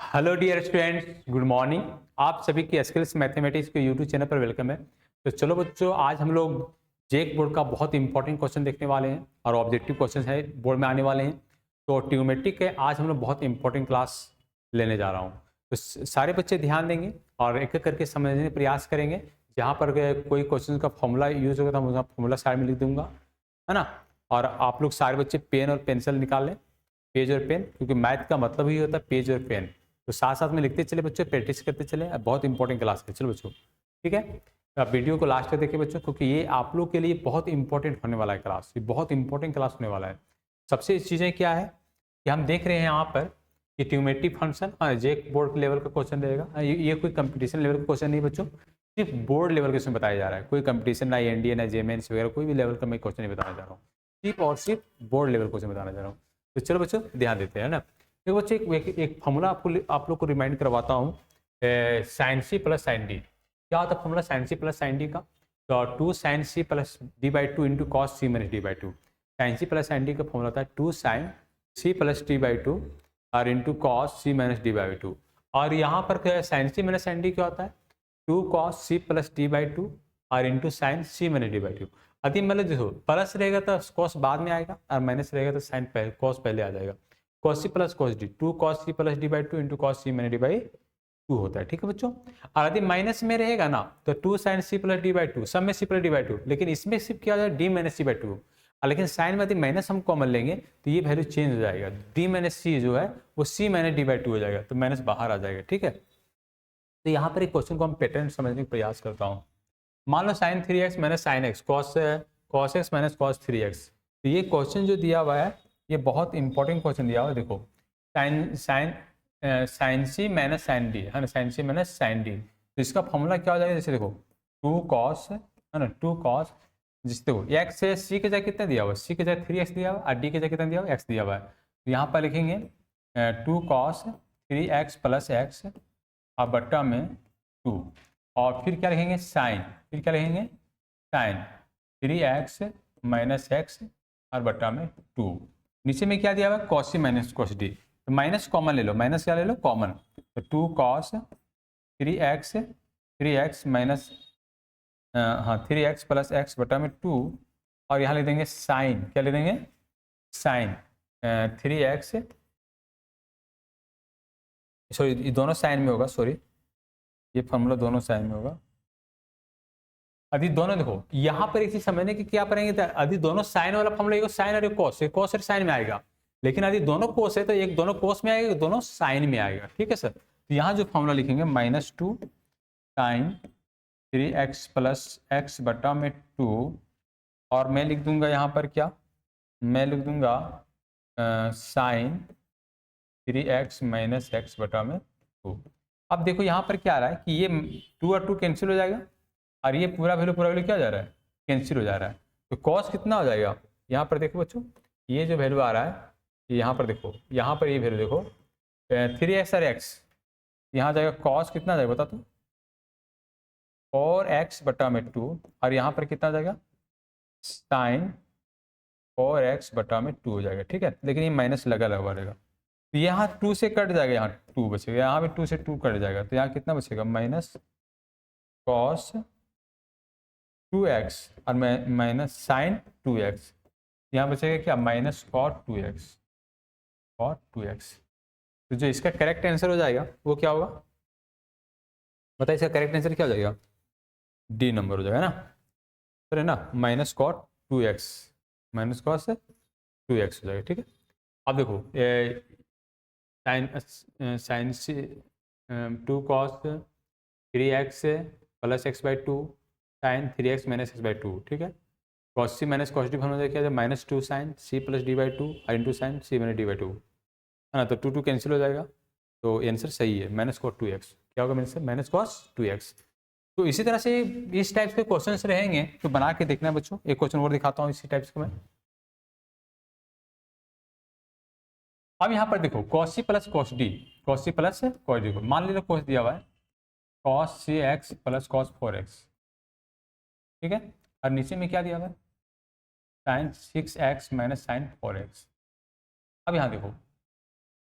Hello dear students, good morning. आप सभी की स्किल्स मैथमेटिक्स के यूट्यूब चैनल पर वेलकम है। तो चलो बच्चों, आज हम लोग जेक बोर्ड का बहुत इंपॉर्टेंट क्वेश्चन देखने वाले हैं और ऑब्जेक्टिव क्वेश्चन है बोर्ड में आने वाले हैं। तो ट्यूमेट्रिक के आज हम लोग बहुत इंपॉर्टेंट क्लास लेने जा रहा हूँ। तो सारे बच्चे ध्यान देंगे और एक एक करके समझने का प्रयास करेंगे। जहाँ पर कोई क्वेश्चन का फॉर्मूला यूज होगा तो मैं फॉर्मूला साइड में लिख दूंगा, है ना। और आप लोग सारे बच्चे पेन और पेंसिल निकाल लें, पेज और पेन, क्योंकि मैथ का मतलब ही होता है पेज और पेन। तो साथ साथ में लिखते चले बच्चों, प्रैक्टिस करते चले। बहुत इंपॉर्टेंट क्लास है। चलो बच्चों, ठीक है। तो आप वीडियो को लास्ट तक देखिए बच्चों, क्योंकि ये आप लोग के लिए बहुत इंपॉर्टेंट होने वाला है क्लास। ये बहुत इंपॉर्टेंट क्लास होने वाला है। सबसे चीज़ें क्या है कि हम देख रहे हैं यहाँ पर कि ट्यूमेटिव फंक्शन जेक बोर्ड लेवल का क्वेश्चन रहेगा। ये कोई कंपटीशन लेवल का क्वेश्चन नहीं बच्चों, सिर्फ बोर्ड लेवल के बताया जा रहा है। कोई कंपटीशन ना एनडीए ना जेमेंस वगैरह कोई भी लेवल का मैं क्वेश्चन नहीं बताना चाह रहा हूँ, सिर्फ और सिर्फ बोर्ड लेवल क्वेश्चन बताना चाह रहा हूँ। तो चलो बच्चों ध्यान देते हैं ना। देखो बच्चों, एक फॉर्मूला आप लोग को रिमाइंड करवाता हूँ। Sine C plus sine D, क्या होता है formula sine C plus sine D का? तो 2 sine C plus D by two into cos C minus D by two. Sine C plus sine D का फॉर्मूला होता है 2 sine C plus D by two और into cos C minus D by two. और यहाँ पर क्या है, sine C minus sine D क्या होता है? 2 cos C plus D by two और into sine C minus D by two. अति मतलब देखो, प्लस रहेगा तो कॉस बाद में आएगा और माइनस रहेगा तो साइन पहले, कॉस पहले आ जाएगा। Cos C plus cos D, 2 cos C plus D by two into cos C minus D by two होता है। ठीक है बच्चों। और यदि माइनस में रहेगा ना तो 2 sine C plus D by two, सब में C plus D by two, लेकिन इसमें सिर्फ क्या हो जाएगा, D minus C by two. लेकिन साइन में यदि माइनस हम कॉमन लेंगे तो ये वैल्यू चेंज हो जाएगा, डी माइनस सी जो है वो सी माइनस डी बाई टू हो जाएगा, तो माइनस बाहर आ जाएगा। ठीक है। तो यहाँ पर एक क्वेश्चन को हम पैटर्न समझने का प्रयास करता हूँ। मान लो sine 3x minus sine x, cos x minus cos 3x। तो ये क्वेश्चन जो दिया हुआ है ये बहुत इंपॉर्टेंट क्वेश्चन दिया हुआ है। देखो, sign sign sign C minus sine D है ना, sign C minus sine D. तो इसका फॉर्मूला क्या हो जाएगा? जैसे देखो 2 कॉस है ना, 2 कॉस, जिस देखो एक्स से सी के जगह कितना दिया हुआ है, सी के जगह 3x दिया हुआ है और डी के जगह कितना दिया हुआ है, एक्स दिया हुआ है। तो यहाँ पर लिखेंगे 2 कॉस 3x प्लस एक्स और बट्टा में 2, और फिर क्या लिखेंगे साइन, फिर क्या लिखेंगे साइन 3x माइनस एक्स और बट्टा में 2। नीचे में क्या दिया हुआ है, cos C minus cos D. तो माइनस कॉमन ले लो, माइनस क्या ले लो, कॉमन। तो 2 कॉस 3x माइनस हाँ 3x प्लस एक्स बटा में 2, और यहाँ ले देंगे साइन, क्या ले देंगे साइन 3x, सॉरी ये दोनों साइन में होगा, सॉरी ये फॉर्मूला दोनों साइन में होगा। यदि दोनों देखो यहाँ पर एक चीज समझने की क्या करेंगे, यदि दोनों साइन वाला फॉर्मूला साइन और कोस, कोस और साइन में आएगा। लेकिन यदि दोनों कोस है तो एक दोनों कोस में आएगा, दोनों साइन में आएगा। ठीक है सर। तो यहाँ जो फॉर्मूला लिखेंगे -2 साइन 3x प्लस एक्स बटा में 2, और मैं लिख दूंगा यहाँ पर क्या, मैं लिख दूंगा साइन 3x माइनस एक्स बटा में 2। अब देखो यहाँ पर क्या आ रहा है कि ये 2 और 2 कैंसिल हो जाएगा और ये पूरा वैल्यू क्या जा रहा है, कैंसिल हो जा रहा है। तो कॉस कितना हो जाएगा, यहाँ पर देखो बच्चों, ये जो वैल्यू आ रहा है यहाँ पर देखो, यहाँ पर ये वैल्यू देखो 3x और x, यहाँ जाएगा कॉस कितना जाएगा बता तो 4x बटा में 2, और यहाँ पर कितना जाएगा साइन 4x बटा में 2 हो जाएगा। ठीक है। लेकिन ये माइनस लगा रहेगा, तो यहाँ 2 से कट जाएगा, यहाँ 2 बचेगा, यहाँ पे 2 से 2 कट जाएगा, तो यहाँ कितना बचेगा माइनस कॉस 2x और माइनस साइन 2x। यहाँ बचेगा क्या, minus cot 2x, cot 2x। तो जो इसका करेक्ट आंसर हो जाएगा वो क्या होगा बताइए, इसका करेक्ट आंसर क्या हो जाएगा, डी नंबर हो जाएगा ना, तो है ना, minus cot 2x, minus cos 2x हो जाएगा। ठीक है। अब देखो साइन से 2 cos 3x plus x by 2 sine 3x minus x by 2। ठीक है। Cos C minus cos D formula क्या है, -2 sine C plus D by 2 और into sine C minus D by 2, है ना। तो 2 कैंसिल हो जाएगा, तो आंसर सही है, माइनस कॉस 2x। क्या होगा आंसर, माइनस कॉस 2x। तो इसी तरह से इस टाइप के क्वेश्चंस रहेंगे, तो बना के देखना बच्चों। एक क्वेश्चन और दिखाता हूँ इसी टाइप्स का मैं। अब यहाँ पर देखो cos C plus cos D, cos C plus cos D, मान लीजिए कॉस दिया हुआ है cos C x plus cos 4x। ठीक है। और नीचे में क्या दिया हुआ है sign 6x minus sign 4x। अब यहाँ देखो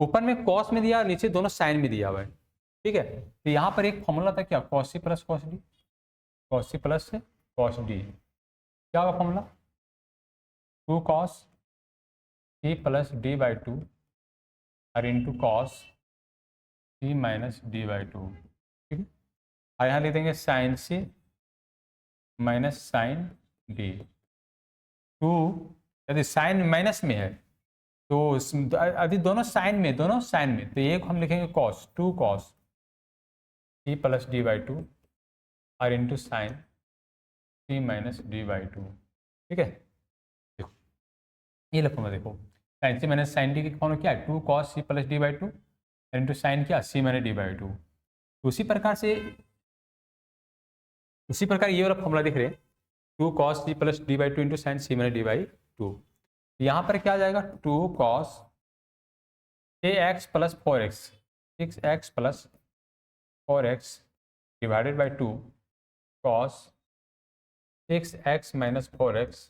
ऊपर में कॉस में दिया, नीचे दोनों साइन में दिया हुआ है, ठीक है। तो यहाँ पर एक फॉर्मूला था क्या, cos C plus cos D, cos C plus cos D, क्या होगा formula, 2 cos C plus D by 2 और into cos C minus D by 2, ठीक है। और यहाँ लिख देंगे sine C minus sine D, 2 यदि साइन माइनस में है तो यदि दोनों साइन में तो एक हम लिखेंगे cos, 2 cos C plus D by 2 और into sine C minus D by 2, ठीक है। देखो ये लखो, देखो sine C minus sine D की फॉर्मूला क्या है, 2 cos C plus D by 2 into sine क्या, सी माइनस डी बाई 2। उसी प्रकार ये वाला फॉर्मूला दिख रहे हैं, 2 cos C plus D by 2 into sine C minus D by 2। यहाँ पर क्या आ जाएगा, 2 cos ax plus 4x, 6x plus 4x divided by 2 cos 6x minus 4x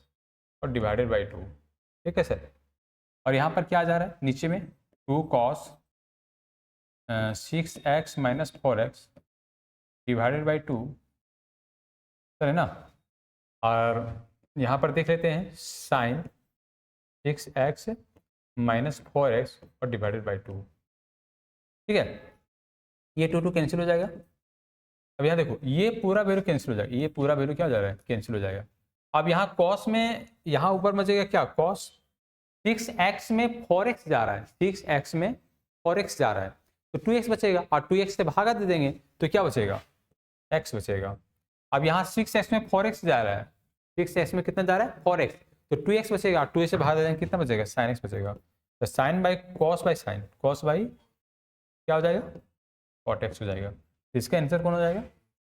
और डिवाइडेड बाई 2, ठीक है सर। और यहाँ पर क्या आ जा रहा है नीचे में, 2 cos 6x minus 4x divided by 2, sir है ना। और यहाँ पर देख लेते हैं साइन 6x माइनस 4x और डिवाइडेड बाई 2, ठीक है। ये 2 कैंसिल हो जाएगा। अब यहाँ देखो ये पूरा वैल्यू कैंसिल हो जाएगा, ये पूरा वैल्यू क्या हो जा रहा है, कैंसिल हो जाएगा। अब यहाँ कॉस में यहाँ ऊपर बचेगा क्या, कॉस 6x में 4x जा रहा है, 6x में 4x जा रहा है तो 2x बचेगा, और 2x से भागा दे देंगे तो क्या बचेगा, x बचेगा। अब यहाँ 6x में 4x जा रहा है, 6x में कितना जा रहा है 4x, तो 2x बचेगा, 2x से भागा दे देंगे कितना बचेगा, sin x बचेगा। तो sine by cos by sine, cos by क्या हो जाएगा, कॉट एक्स हो जाएगा। इसका आंसर कौन हो जाएगा,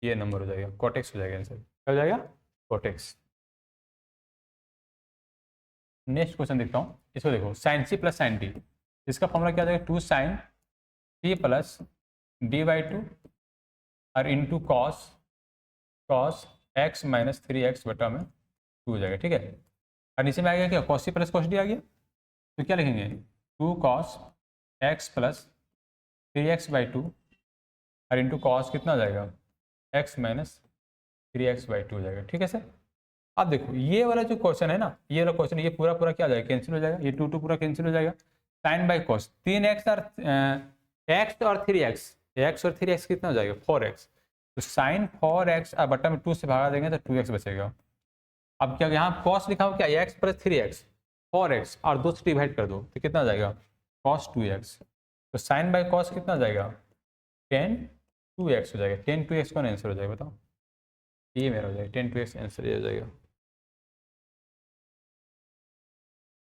ये नंबर हो जाएगा, कॉट एक्स हो जाएगा आंसर, क्या हो जाएगा, कॉट एक्स। नेक्स्ट क्वेश्चन देखता हूँ, इसको देखो sine C plus sine D, इसका फॉर्मूला क्या हो जाएगा, 2 sin C plus D by 2 और into cos x minus 3x बटा में 2 हो जाएगा, ठीक है। और नीचे में आ गया क्या, cos C plus cos D आ गया, तो क्या लिखेंगे, 2 cos x plus 3x by 2 और इंटू कॉस कितना हो जाएगा, x माइनस 3x बाई 2 हो जाएगा, ठीक है सर। अब देखो ये वाला जो क्वेश्चन है ना, ये वाला क्वेश्चन, ये पूरा पूरा क्या हो जाएगा, कैंसिल हो जाएगा, ये 2 पूरा कैंसिल हो जाएगा। साइन बाई कॉस 3x और x और 3x कितना हो जाएगा, 4x, तो साइन 4x और बटा में 2 से भागा देंगे तो 2x बचेगा। अब क्या यहाँ कॉस लिखा हो क्या, x प्लस 3x 4x और 2 से डिवाइड कर दो तो कितना हो जाएगा, cos 2x, तो साइन बाई कॉस कितना हो जाएगा, tan 2x हो जाएगा। tan 2x कौन आंसर हो जाएगा बताओ, ये मेरा हो जाएगा, tan 2x आंसर ये हो जाएगा।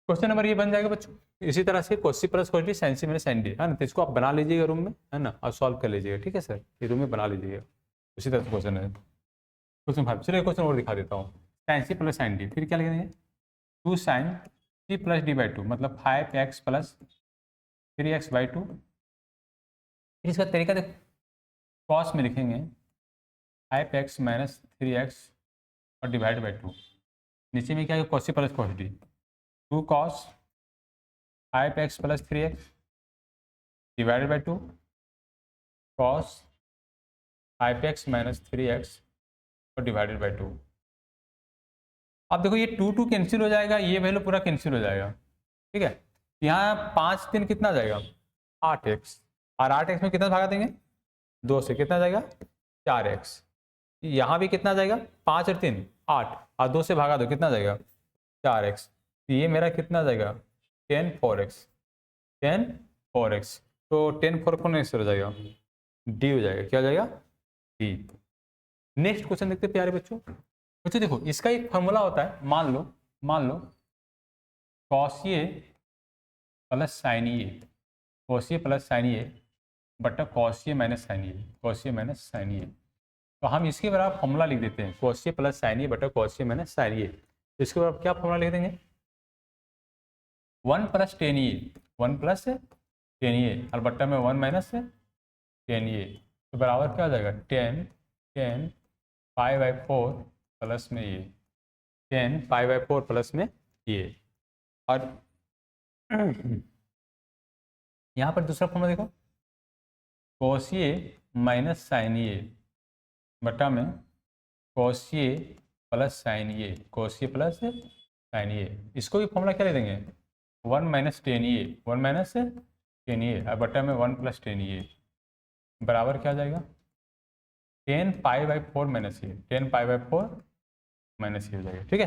क्वेश्चन नंबर ये बन जाएगा बच्चों। इसी तरह से cos C plus cos D sin C minus sin D, है ना, तो इसको आप बना लीजिएगा रूम में, है ना, और सॉल्व कर लीजिएगा, ठीक है सर, ये रूम में बना लीजिएगा। उसी तरह से क्वेश्चन है, क्वेश्चन 5। चलिए क्वेश्चन और दिखा देता हूँ, sin C plus sin D, फिर क्या लिखेंगे, 2 sin C plus D by 2 मतलब 5x प्लस 3x बाई 2। इसका तरीका देखो, कॉस में लिखेंगे 5x माइनस 3x और डिवाइड बाई 2, नीचे में क्या है cos C plus cos D, 2 cos 5x plus 3x divided by 2 cos 5x minus 3x और डिवाइडेड बाई 2। अब देखो ये 2 कैंसिल हो जाएगा, ये वैल्यू पूरा कैंसिल हो जाएगा, ठीक है। यहाँ 5 3 कितना आ जाएगा, 8x, और 8x में कितना भागा देंगे, 2 से, कितना जाएगा 4x। यहाँ भी कितना जाएगा, 5 और 3 8 और 2 से भागा दो कितना जाएगा, 4x। ये मेरा कितना जाएगा, tan 4x, तो tan 4 कौन आंसर हो जाएगा, डी हो जाएगा, क्या हो जाएगा, डी। नेक्स्ट क्वेश्चन देखते प्यारे बच्चों। बच्चों देखो इसका एक फॉर्मूला होता है, मान लो cos ए प्लस साइन ए, cos ए प्लस साइन ए बटा cos ए माइनस साइन ए, cos ए माइनस साइन ए। तो हम इसके बराबर फॉर्मूला लिख देते हैं, cos ए प्लस साइन ए बटा cos ए माइनस साइन ए। तो इसके बराबर क्या फॉर्मूला लिख देंगे, 1 प्लस टेन ए और बट्टा में 1 माइनस टेन ए, तो बराबर क्या हो जाएगा, टेन पाई बाई 4 प्लस में ये, 10 पाई बाई 4 प्लस में ये। और यहाँ पर दूसरा फॉर्मूला देखो, cos ए माइनस साइन ए बटा में cos ए प्लस साइन ए, cos ए प्लस साइन ए, इसको भी फॉर्मूला क्या ले देंगे 1 माइनस टेन ए, 1 माइनस टेन ए और बटा में 1 प्लस टेन ए बराबर क्या आ जाएगा 10 pi by 4 minus A, 10 pi by 4 minus A हो जाएगा। ठीक है,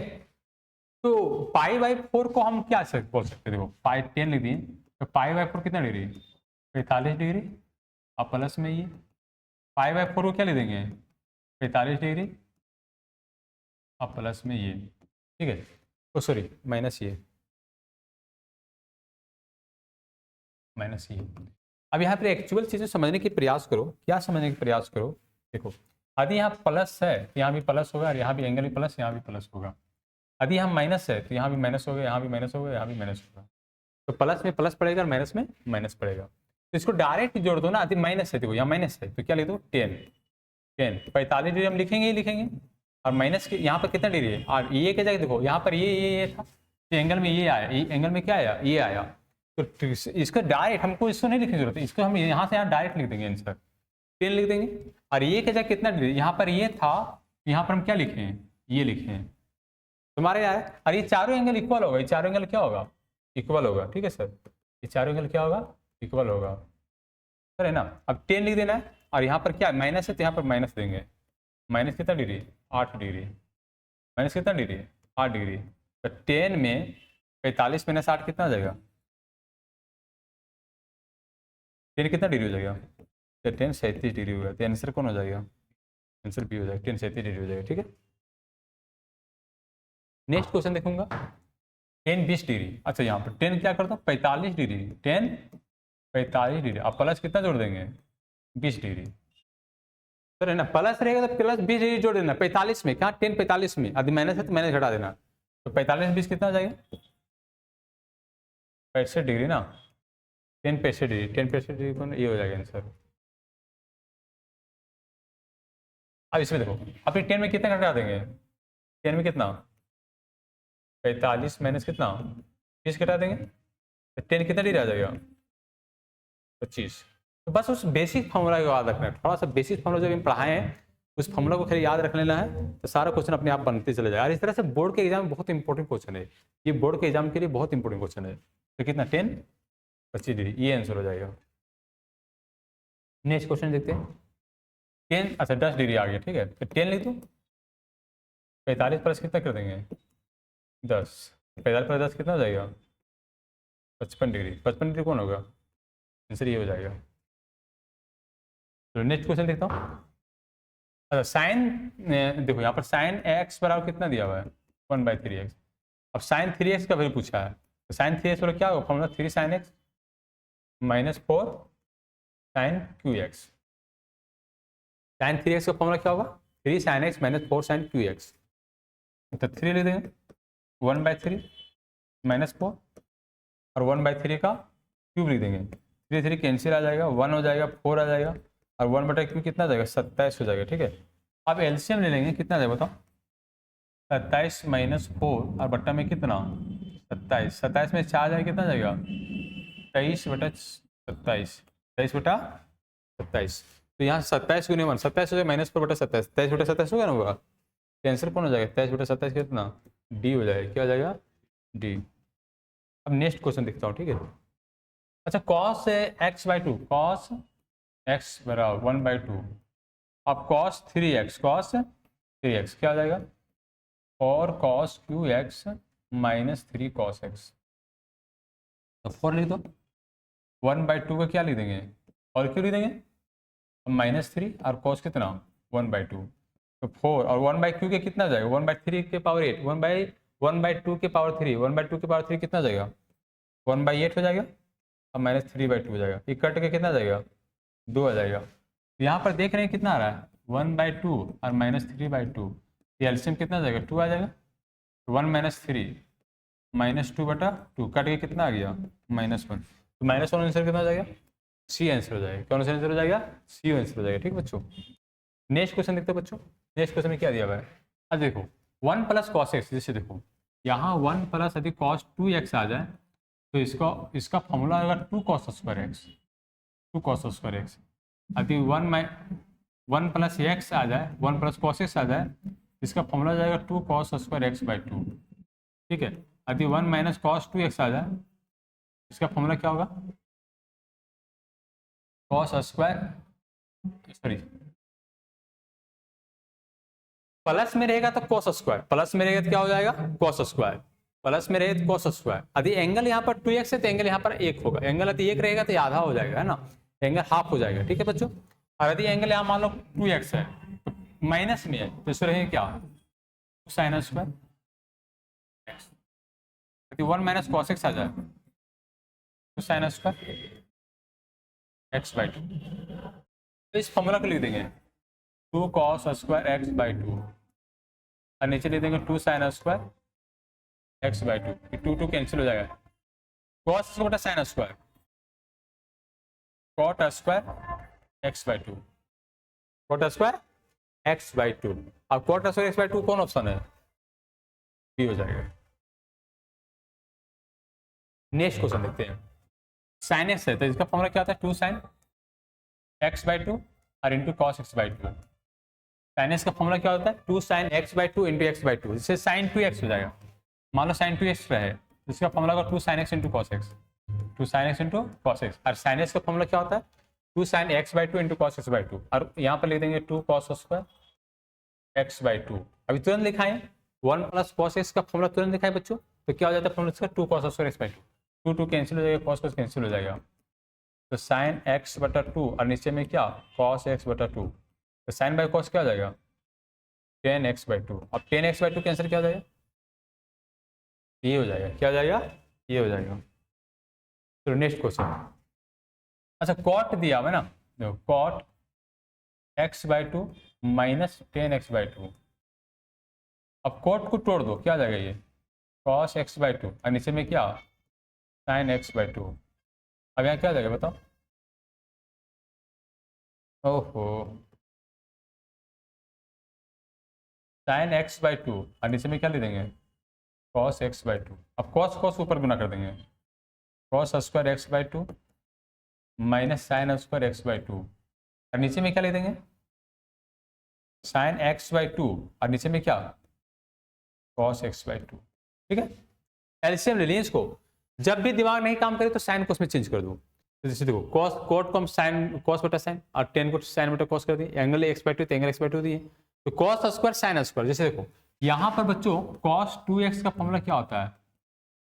तो पाई बाई 4 को हम क्या बोल सकते हैं, देखो पाई 10 लिख दिए तो पाई बाई 4 कितना डिग्री 45 डिग्री, अब प्लस में ये पाई बाई 4 को क्या ले देंगे 45 डिग्री, अब प्लस में ये, ठीक है, ओ सॉरी माइनस ये, माइनस ये। अब यहाँ पर एक्चुअल चीज़ें समझने की प्रयास करो, क्या समझने का प्रयास करो, देखो यदि यहाँ प्लस है तो यहाँ भी प्लस होगा और यहाँ भी एंगल भी प्लस, यहाँ भी प्लस होगा। यदि यहाँ माइनस है तो यहाँ भी माइनस होगा, यहाँ भी माइनस होगा, यहाँ भी माइनस होगा। तो प्लस में प्लस पड़ेगा और माइनस में माइनस पड़ेगा, तो इसको डायरेक्ट जोड़ दो ना। यदि माइनस है देखो यहाँ माइनस है तो क्या लिख दो 10 45 डिग्री हम लिखेंगे ही लिखेंगे, और माइनस के यहाँ पर कितना डिग्री है, और ये क्या जाएगा देखो यहाँ पर ये था तो एंगल में ये आया, एंगल में क्या आया ये आया, तो इसका डायरेक्ट हमको इसको नहीं लिखने की जरूरत है, इसको हम यहाँ से यहाँ डायरेक्ट लिख देंगे आंसर 10 लिख देंगे। और ये क्या जाए कितना डिग्री, यहाँ पर ये था, यहाँ पर हम क्या लिखे हैं ये लिखे हैं तुम्हारे यहाँ, और ये चारों एंगल इक्वल होगा, ये चारों एंगल क्या होगा इक्वल होगा। ठीक है सर, ये चारों एंगल क्या होगा इक्वल होगा सर, है ना। अब 10 लिख देना है, और यहाँ पर क्या माइनस है तो यहाँ पर माइनस देंगे, माइनस कितना डिग्री 8 डिग्री, माइनस कितना डिग्री 8 डिग्री, तो 10 में 45 माइनस 8 कितना आ जाएगा 10 कितना डिग्री हो जाएगा, तो 10 37 डिग्री होगा, तो आंसर कौन हो जाएगा आंसर बी हो जाएगा, 10 37 डिग्री हो जाएगा। ठीक है, नेक्स्ट क्वेश्चन देखूंगा 10 20 डिग्री, अच्छा यहाँ पर 10 क्या करता हूँ 45 डिग्री, 10 45 डिग्री, अब प्लस कितना जोड़ देंगे 20 डिग्री, सर है ना, प्लस रहेगा तो प्लस 20 डिग्री जोड़ देना 45 में, क्या 10 45 में, यदि माइनस है तो माइनस घटा देना, तो 45 20 कितना आ जाएगा 65 डिग्री ना, 10 65 डिग्री, 10 65 डिग्री को ये हो जाएगा आंसर। अब इसमें देखो अपनी 10 में कितना घटा देंगे, 10 में कितना 45 माइनस कितना 20 घटा देंगे, तो 10 कितना डिग्री आ जाएगा 25। तो बस उस बेसिक फॉर्मूला को याद रखना है, थोड़ा सा बेसिक फॉर्मूला जब हम पढ़ाए हैं उस फॉर्मूला को खाली याद रख लेना है, तो सारा क्वेश्चन अपने आप बनते चले जाएगा। और इस तरह से बोर्ड के एग्जाम में बहुत इंपॉर्टेंट क्वेश्चन है, ये बोर्ड के एग्जाम के लिए बहुत इंपॉर्टेंट क्वेश्चन है। तो कितना 10 25 डिग्री ये आंसर हो जाएगा। नेक्स्ट क्वेश्चन देखते हैं 10 अच्छा 10 डिग्री आ गया, ठीक है, तो 10 लिख दो, 45 प्लस कितना कर देंगे 10, 45 प्लस 10 कितना हो जाएगा 55 डिग्री, 55 डिग्री कौन होगा आंसर ये हो जाएगा। तो नेक्स्ट क्वेश्चन देखता हूँ, अच्छा साइन देखो यहाँ पर साइन एक्स बराबर कितना दिया हुआ है 1/3x, अब साइन 3x का वैल्यू पूछा है, तो साइन 3x वाला क्या होगा formula 3 sine x minus 4 sine cube x, sine 3x का फॉर्मूला क्या होगा 3 sine x minus 4 sine cube x, तो 3 लिख देंगे 1/3 माइनस 4 और 1/3 का क्यूब लिख देंगे, 3 3 कैंसिल आ जाएगा 1 हो जाएगा 4 आ जाएगा और 1/क्यू कितना आ जाएगा 27 हो जाएगा। ठीक है, अब एलसीएम ले लेंगे कितना आ जाएगा बताओ 27 माइनस 4 और बट्टा में कितना 27, 27 में 4 जाएगा कितना जाएगा 23/27, 23/27, तो यहाँ 27 गुने 1 27 हो जाएगा माइनस 4/27, 23/27 हो गया ना होगा, तो आंसर कौन हो जाएगा 23/27 कितना डी हो जाएगा, क्या हो जाएगा डी। अब नेक्स्ट क्वेश्चन देखता हूँ, ठीक है, अच्छा cos x/2 cos x बराबर 1/2, अब cos 3x क्या हो जाएगा और cos qx minus 3 cos x, तो 4 लिख दो, 1/2 का क्या लिख देंगे और क्यों लिख देंगे माइनस 3 और cos कितना 1/2, तो 4 और 1/q के कितना जाएगा 1/3 के पावर 8, 1/2 के पावर 3, 1/2 के पावर 3 कितना जाएगा 1/8 हो जाएगा, अब माइनस 3/2 हो जाएगा, ये कट के कितना जाएगा 2 आ जाएगा। यहाँ पर देख रहे हैं कितना आ रहा है 1/2 और माइनस 3/2, ये एलसीएम कितना जाएगा 2 आ जाएगा, 1 माइनस 3 माइनस 2/2 कट के कितना आ गया -1, तो -1 आंसर कितना हो जाएगा सी आंसर हो जाएगा, कौन सा आंसर हो जाएगा सी आंसर हो जाएगा। ठीक बच्चों, नेक्स्ट क्वेश्चन देखते हैं बच्चों, नेक्स्ट क्वेश्चन में क्या दिया हुआ है, अब देखो 1 प्लस cos x, जैसे देखो यहाँ 1 प्लस यदि cos 2x आ जाए तो इसका फॉर्मूला आएगा 2 cos square x, 2 cos square x. यदि 1 प्लस एक्स आ जाए, 1 प्लस कॉस एक्स आ जाए, इसका फॉर्मूला आ जाएगा 2 cos स्क्वायर एक्स बाई 2। ठीक है, यदि 1 माइनस कॉस 2 एक्स आ जाए, इसका फॉर्मूला क्या होगा, कॉस स्क्वायर, सॉरी प्लस में रहेगा तो कॉस स्क्वायर, प्लस में रहेगा तो क्या हो जाएगा, कॉस स्क्वायर, प्लस में रहेगा तो कॉस स्क्वायर। यदि एंगल यहाँ पर 2x है तो एंगल यहाँ पर 1 होगा, एंगल यदि 1 रहेगा तो आधा हो जाएगा, है ना, एंगल हाफ हो जाएगा। ठीक है बच्चों, और यदि एंगल यहाँ मान लो 2x है तो माइनस में है, तो इसमें रहेगा क्या, साइन स्क्वायर। यदि 1 माइनस कॉस एक्स आ जाए तो साइन स्क्वायर एक्स बाई 2। तो इस फॉर्मूला को लिख देंगे 2 cos स्क्वायर एक्स बाई 2, और नीचे लिख देंगे 2 sine square x by 2। 2 cancel हो जाएगा, कॉस बटा sine square, cot square x by 2, cot square x by 2। अब कॉट स्क्वायर एक्स बाई 2 कौन ऑप्शन है, बी हो जाएगा। नेक्स्ट क्वेश्चन देखते हैं, साइन एक्स है तो इसका फॉर्मूला क्या होता है, 2 साइन एक्स बाई 2 और into cos x by 2। Sine x का फॉर्मूला क्या होता है, 2 sine x by 2 into x by 2, जिससे साइन 2x हो जाएगा। मान लो साइन 2x है, इसका फॉर्मूला होगा 2 sign x into cos x, 2 sign x into cos x. और साइन एक्स का फॉर्मूला क्या होता है, 2 sine x by 2 into cos x by 2, और यहाँ पर लिख देंगे 2 कॉस स्क्वायर एक्स बाई 2। अभी तुरंत लिखाएं, 1 प्लस कॉस एक्स का फॉर्मूला तुरंत लिखाएं बच्चों, तो क्या हो जाता है फॉर्मूला इसका, 2 cos square x by 2, 2 cancel हो जाएगा, कॉस कैंसिल हो जाएगा, तो साइन एक्स बटा 2 और नीचे में क्या, कॉस एक्स बटा 2, तो साइन बाई कॉस क्या हो जाएगा, 10x बाई 2। अब 10x बाई 2 कैंसिल क्या हो जाएगा, ये हो जाएगा, क्या हो जाएगा, ये हो जाएगा। तो नेक्स्ट क्वेश्चन, अच्छा कॉट दिया हुआ है ना, देखो cot x by 2 minus 10x by 2। अब कॉट को तोड़ दो, क्या आ जाएगा, ये कॉस x बाई 2 और नीचे में क्या, साइन x बाई 2। अब यहाँ क्या आ जाएगा बताओ, ओहो, साइन एक्स बाई 2 और नीचे में क्या ले देंगे, कॉस एक्स बाई 2। अब कॉस कॉस ऊपर गुना कर देंगे, cos square x by 2 minus sign square x by 2, और नीचे में क्या ले देंगे, साइन एक्स बाई 2 और नीचे में क्या, कॉस एक्स बाई 2। ठीक है, एलसीएम ले लीजिए इसको, जब भी दिमाग नहीं काम करे तो साइन को उसमें चेंज कर दो। तो जैसे देखो कॉस, कोट को हम साइन कॉस बटा साइन और 10 को साइन बटा कॉस कर दिए, एंगल एक्स बाई 2 तो एंगल एक्स बाई 2 दिए, तो कॉस स्क्वायर साइन स्क्वायर। जैसे देखो यहाँ पर बच्चों कॉस 2x का फॉर्मूला क्या होता है,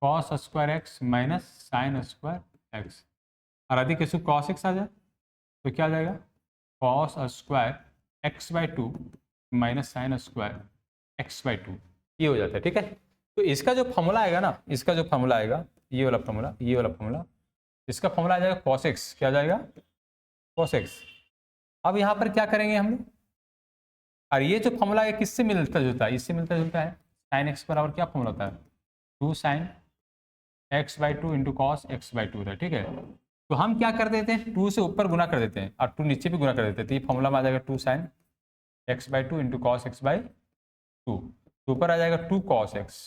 cos square x minus sign square x, और यदि किसी कॉस एक्स आ जाए तो क्या आ जाएगा, cos square x by 2 minus sign square x by 2, ये हो जाता है। ठीक है, तो इसका जो फॉर्मूला आएगा ना, इसका जो फॉर्मूला आएगा, ये वाला फॉर्मूला, ये वाला फॉर्मूला, इसका फॉर्मूला आ जाएगा कॉस एक्स, क्या आ जाएगा, कॉस एक्स। अब यहाँ पर क्या करेंगे हम लोग, और ये जो फॉर्मूला है किससे मिलता जुलता है, इससे मिलता जुलता है, साइन एक्स बराबर क्या फॉर्मूला होता है, 2 sine x by 2 into cos x by 2 होता है। ठीक है, तो हम क्या कर देते हैं, 2 से ऊपर गुना कर देते हैं और 2 नीचे भी गुना कर देते हैं, तो ये फॉर्मूला में आ जाएगा 2 sine x by 2 into cos x by 2, तो ऊपर आ जाएगा 2 कॉस एक्स,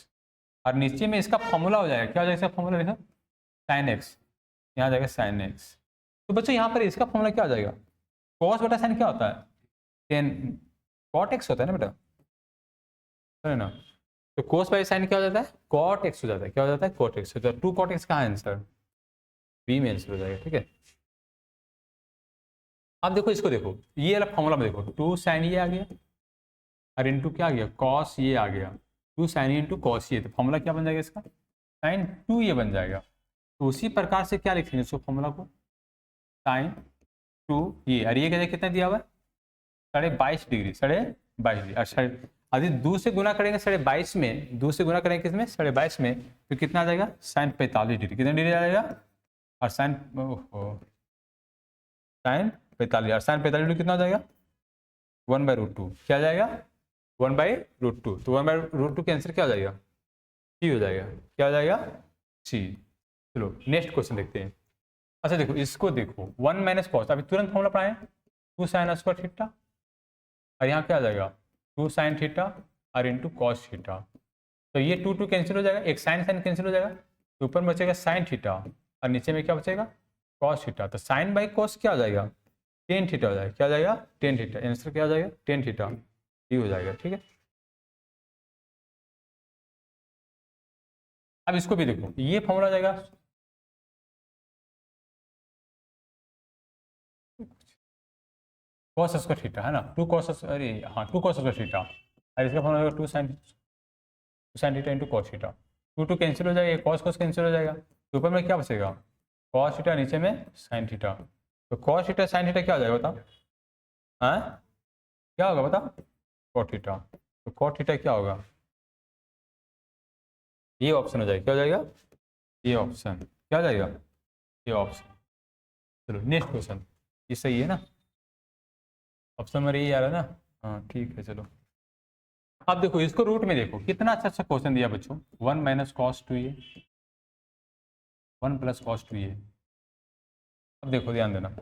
और नीचे में इसका फॉर्मूला हो जाएगा, क्या हो जाएगा इसका फॉर्मूला देखो, साइन एक्स, यहाँ आ जाएगा साइन एक्स। तो बच्चों यहाँ पर इसका फॉर्मूला क्या हो जाएगा, कॉस बटा साइन क्या होता है, 10 कॉट एक्स होता है ना बेटा, है ना, तो कोस बाई साइन क्या हो जाता है, कॉट एक्स हो जाता है, क्या हो जाता है, कॉट एक्स। तो 2 कॉट एक्स का आंसर बी में आंसर हो जाएगा। ठीक है, अब देखो इसको, देखो ये वाला फॉर्मूला में देखो, 2 साइन ये आ गया और इंटू क्या आ गया, कॉस ये आ गया, 2 साइन इंटू कॉस ये, तो फॉर्मूला क्या बन जाएगा इसका, साइन 2 ये बन जाएगा। तो उसी प्रकार से क्या लिखेंगे इसको फॉर्मूला को, साइन 2 ये, और ये कितना दिया हुआ है, 22.5 डिग्री, 22.5 डिग्री। अच्छा यदि 2 से गुना करेंगे 22.5 में, 2 से गुना करेंगे किसमें, 22.5 में, तो कितना आ जाएगा, साइन 45 डिग्री, कितना डिग्री आ जाएगा, और साइन साइन 45, और साइन 45 डिग्री कितना हो जाएगा, 1/√2, क्या आ जाएगा, 1/√2, तो 1/√2 के आंसर क्या हो जाएगा, सी हो जाएगा, क्या हो जाएगा, सी। चलो नेक्स्ट क्वेश्चन देखते हैं। अच्छा देखो इसको देखो, 1 माइनस कॉस, अभी तुरंत फॉर्मूला पढ़ाएं, 2 साइन स्क्वायर थीटा, और यहाँ क्या आ जाएगा, 2 साइन थीटा और इंटू कॉस थीटा, तो ये 2 कैंसिल हो जाएगा, एक साइन साइन कैंसिल हो जाएगा, तो ऊपर में बचेगा साइन थीटा और नीचे में क्या बचेगा कॉस थीटा। तो साइन बाई कॉस क्या हो जाएगा टेन थीटा हो जाएगा। क्या हो जाएगा टेन थीटा। आंसर क्या हो जाएगा टेन थीटा। ये हो जाएगा। ठीक है, अब इसको भी देखो, ये फॉर्मूला हो जाएगा कॉस स्क्वायर थीटा है ना, टू कॉस, अरे हाँ टू कॉस स्क्वायर थीटा, और इसका फॉर्मूला होगा two sine theta into cos theta. Two two cancel हो जाएगा, कॉस कॉस कैंसिल हो जाएगा, तो ऊपर में क्या बचेगा कॉस थीटा, नीचे में साइन थीटा। तो कॉस थीटा साइन थीटा क्या हो जाएगा बता, हाँ क्या होगा बता, कॉट थीटा। तो कॉट थीटा क्या होगा, ये ऑप्शन हो जाएगा। क्या हो जाएगा ये ऑप्शन, क्या हो जाएगा ये ऑप्शन। चलो नेक्स्ट क्वेश्चन, ये सही है ना, ऑप्शन में यही आ रहा है ना, हाँ ठीक है। चलो अब देखो इसको रूट में देखो, कितना अच्छा अच्छा क्वेश्चन दिया बच्चों। 1 minus cos 2a 1 plus cos 2a। अब देखो ध्यान देना,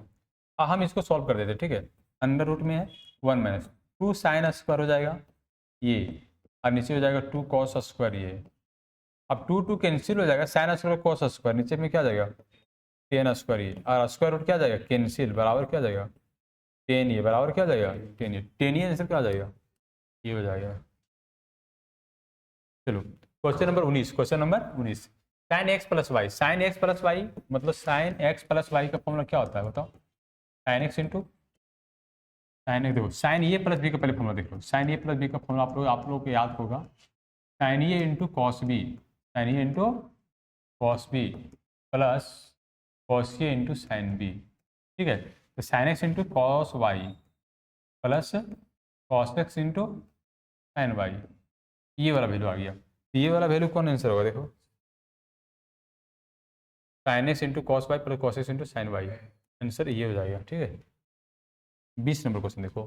हम इसको सॉल्व कर देते, ठीक है। अंडर रूट में है 1 माइनस 2 साइन स्क्वायर हो जाएगा ये, और नीचे हो जाएगा 2 कॉस स्क्वायर ये। अब 2 2 कैंसिल हो जाएगा, साइन स्क्वायर कॉस स्क्वायर, नीचे में क्या जाएगा टेन स्क्वायर ये, और स्क्वायर रूट क्या जाएगा कैंसिल, बराबर क्या जाएगा टेन ये, बराबर क्या जाएगा टेन ये। टेन ये आंसर क्या जाएगा ये हो जाएगा। चलो question number 19, question number 19, sine x plus y. Sine x plus y मतलब साइन एक्स प्लस वाई का फॉर्मूला क्या होता है बताओ, sine x into sine x. देखो साइन ए प्लस बी का पहले फॉर्मूला देखो, साइन ए प्लस बी का फॉर्मूला आप लोग को याद होगा, sine A into cos B, sine A into cos B plus cos A into sine B. ठीक है, तो sine x into cos y plus cos x into sine y, ये वाला वैल्यू आ गया। ये वाला वैल्यू कौन आंसर होगा देखो, sine x into cos y plus cos x into sine y, answer ये हो जाएगा। ठीक है, 20 नंबर क्वेश्चन देखो,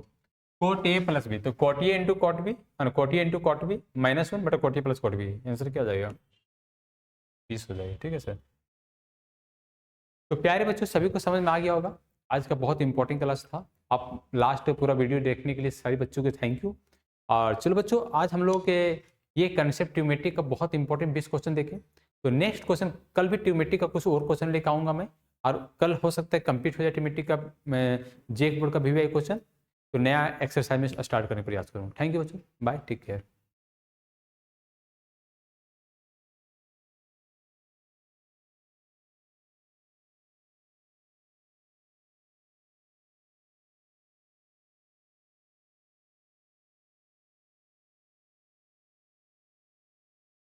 कोट ए प्लस बी, तो cot A into cot B, cot A into cot B minus 1 बटा cot A plus cot B, answer क्या हो जाएगा 20 हो जाएगा। ठीक है सर, तो प्यारे बच्चों सभी को समझ में आ गया होगा, आज का बहुत इंपॉर्टेंट क्लास था। आप लास्ट पूरा वीडियो देखने के लिए सभी बच्चों को थैंक यू। और चलो बच्चों आज हम लोग के ये कंसेप्ट ट्यूमेट्री का बहुत इंपॉर्टेंट 20 क्वेश्चन देखें। तो नेक्स्ट क्वेश्चन कल भी ट्यूमेट्री का कुछ और क्वेश्चन लेकर आऊँगा मैं, और कल हो सकता है कंप्लीट हो जाए ट्यूमेट्री का जेक बोर्ड का VVI क्वेश्चन। तो नया एक्सरसाइज में स्टार्ट करने का प्रयास करूँगा। थैंक यू बच्चों, बाय, टेक केयर।